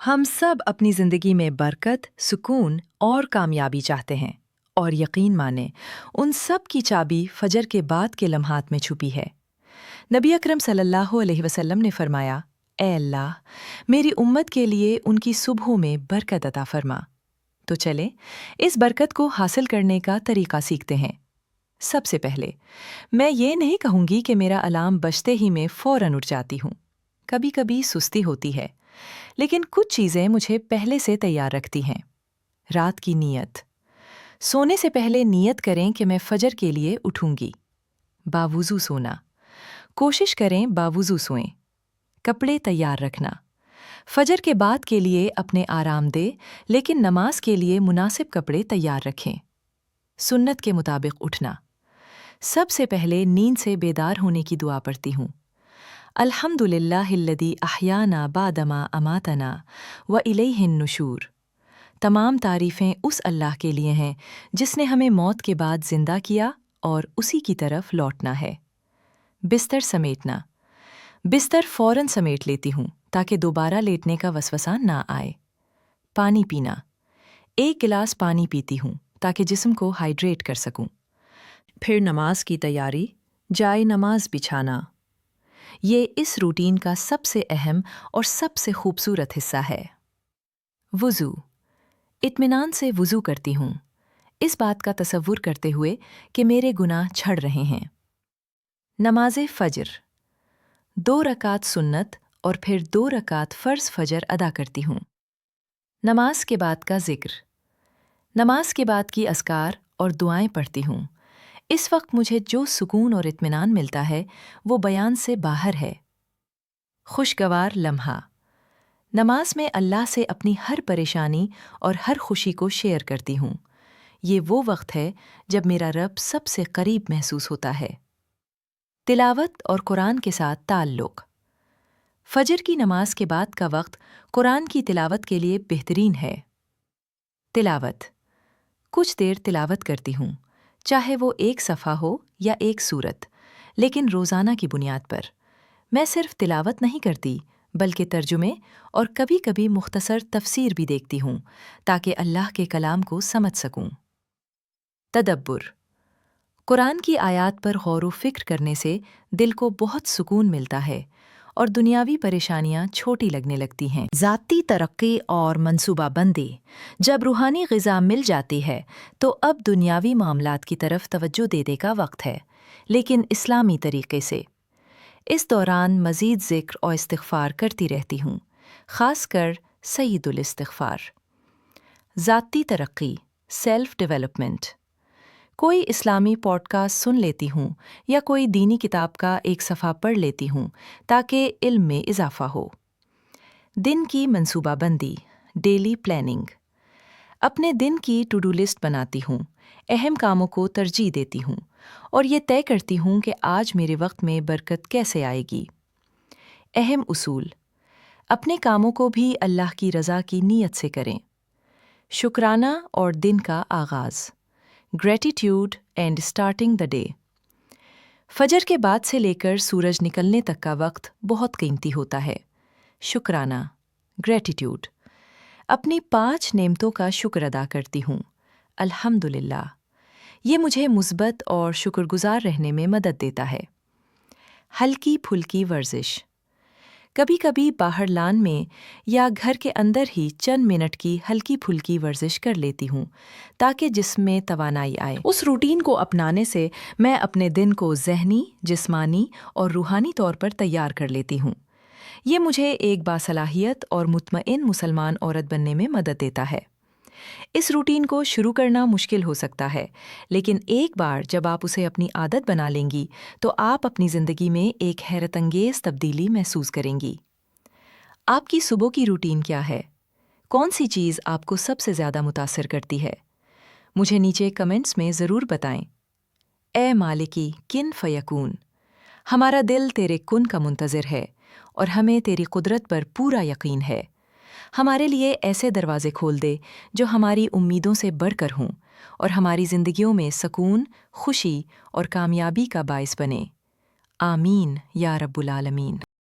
ہم سب اپنی زندگی میں برکت، سکون اور کامیابی چاہتے ہیں، اور یقین مانیں ان سب کی چابی فجر کے بعد کے لمحات میں چھپی ہے۔ نبی اکرم صلی اللہ علیہ وسلم نے فرمایا، اے اللہ، میری امت کے لیے ان کی صبحوں میں برکت عطا فرما۔ تو چلیں اس برکت کو حاصل کرنے کا طریقہ سیکھتے ہیں۔ سب سے پہلے میں یہ نہیں کہوں گی کہ میرا الارم بجتے ہی میں فوراً اٹھ جاتی ہوں۔ کبھی کبھی سستی ہوتی ہے، لیکن کچھ چیزیں مجھے پہلے سے تیار رکھتی ہیں۔ رات کی نیت۔ سونے سے پہلے نیت کریں کہ میں فجر کے لیے اٹھوں گی۔ باوضو سونا۔ کوشش کریں باوضو سوئیں۔ کپڑے تیار رکھنا۔ فجر کے بعد کے لیے اپنے آرام دہ لیکن نماز کے لیے مناسب کپڑے تیار رکھیں۔ سنت کے مطابق اٹھنا۔ سب سے پہلے نیند سے بیدار ہونے کی دعا پڑھتی ہوں۔ الحمد للہ الذی احیانا بعدما اماتنا والیہ النشور۔ تمام تعریفیں اس اللہ کے لیے ہیں جس نے ہمیں موت کے بعد زندہ کیا اور اسی کی طرف لوٹنا ہے۔ بستر سمیٹنا۔ بستر فوراً سمیٹ لیتی ہوں تاکہ دوبارہ لیٹنے کا وسوسہ نہ آئے۔ پانی پینا۔ 1 گلاس پانی پیتی ہوں تاکہ جسم کو ہائیڈریٹ کر سکوں۔ پھر نماز کی تیاری، جائے نماز بچھانا۔ یہ اس روٹین کا سب سے اہم اور سب سے خوبصورت حصہ ہے۔ وضو۔ اطمینان سے وضو کرتی ہوں، اس بات کا تصور کرتے ہوئے کہ میرے گناہ چھڑ رہے ہیں۔ نماز فجر۔ 2 رکعت سنت اور پھر 2 رکعت فرض فجر ادا کرتی ہوں۔ نماز کے بعد کا ذکر۔ نماز کے بعد کی اذکار اور دعائیں پڑھتی ہوں۔ اس وقت مجھے جو سکون اور اطمینان ملتا ہے وہ بیان سے باہر ہے۔ خوشگوار لمحہ۔ نماز میں اللہ سے اپنی ہر پریشانی اور ہر خوشی کو شیئر کرتی ہوں۔ یہ وہ وقت ہے جب میرا رب سب سے قریب محسوس ہوتا ہے۔ تلاوت اور قرآن کے ساتھ تعلق۔ فجر کی نماز کے بعد کا وقت قرآن کی تلاوت کے لیے بہترین ہے۔ تلاوت۔ کچھ دیر تلاوت کرتی ہوں، چاہے وہ 1 صفحہ ہو یا 1 سورت، لیکن روزانہ کی بنیاد پر۔ میں صرف تلاوت نہیں کرتی بلکہ ترجمے اور کبھی کبھی مختصر تفسیر بھی دیکھتی ہوں تاکہ اللہ کے کلام کو سمجھ سکوں۔ تدبر۔ قرآن کی آیات پر غور و فکر کرنے سے دل کو بہت سکون ملتا ہے اور دنیاوی پریشانیاں چھوٹی لگنے لگتی ہیں۔ ذاتی ترقی اور منصوبہ بندی۔ جب روحانی غذا مل جاتی ہے تو اب دنیاوی معاملات کی طرف توجہ دینے کا وقت ہے، لیکن اسلامی طریقے سے۔ اس دوران مزید ذکر اور استغفار کرتی رہتی ہوں، خاص کر سید الاستغفار۔ ذاتی ترقی، سیلف ڈیولپمنٹ۔ کوئی اسلامی پوڈ کاسٹ سن لیتی ہوں یا کوئی دینی کتاب کا 1 صفحہ پڑھ لیتی ہوں تاکہ علم میں اضافہ ہو۔ دن کی منصوبہ بندی، ڈیلی پلاننگ۔ اپنے دن کی ٹو ڈو لسٹ بناتی ہوں، اہم کاموں کو ترجیح دیتی ہوں اور یہ طے کرتی ہوں کہ آج میرے وقت میں برکت کیسے آئے گی۔ اہم اصول۔ اپنے کاموں کو بھی اللہ کی رضا کی نیت سے کریں۔ شکرانہ اور دن کا آغاز، gratitude and starting the day. فجر کے بعد سے لے کر سورج نکلنے تک کا وقت بہت قیمتی ہوتا ہے۔ شکرانہ، گریٹیٹیوڈ۔ اپنی 5 نعمتوں کا شکر ادا کرتی ہوں۔ الحمد للہ۔ یہ مجھے مثبت اور شکر گزار رہنے میں مدد دیتا ہے۔ ہلکی پھلکی ورزش۔ کبھی کبھی باہر لان میں یا گھر کے اندر ہی چند منٹ کی ہلکی پھلکی ورزش کر لیتی ہوں تاکہ جسم میں توانائی آئے۔ اس روٹین کو اپنانے سے میں اپنے دن کو ذہنی، جسمانی اور روحانی طور پر تیار کر لیتی ہوں۔ یہ مجھے ایک باصلاحیت اور مطمئن مسلمان عورت بننے میں مدد دیتا ہے۔ اس روٹین کو شروع کرنا مشکل ہو سکتا ہے، لیکن ایک بار جب آپ اسے اپنی عادت بنا لیں گی تو آپ اپنی زندگی میں ایک حیرت انگیز تبدیلی محسوس کریں گی۔ آپ کی صبح کی روٹین کیا ہے؟ کون سی چیز آپ کو سب سے زیادہ متاثر کرتی ہے؟ مجھے نیچے کمنٹس میں ضرور بتائیں۔ اے مالکی کن فیکون، ہمارا دل تیرے کن کا منتظر ہے اور ہمیں تیری قدرت پر پورا یقین ہے۔ ہمارے لیے ایسے دروازے کھول دے جو ہماری امیدوں سے بڑھ کر ہوں اور ہماری زندگیوں میں سکون، خوشی اور کامیابی کا باعث بنے۔ آمین یا رب العالمین۔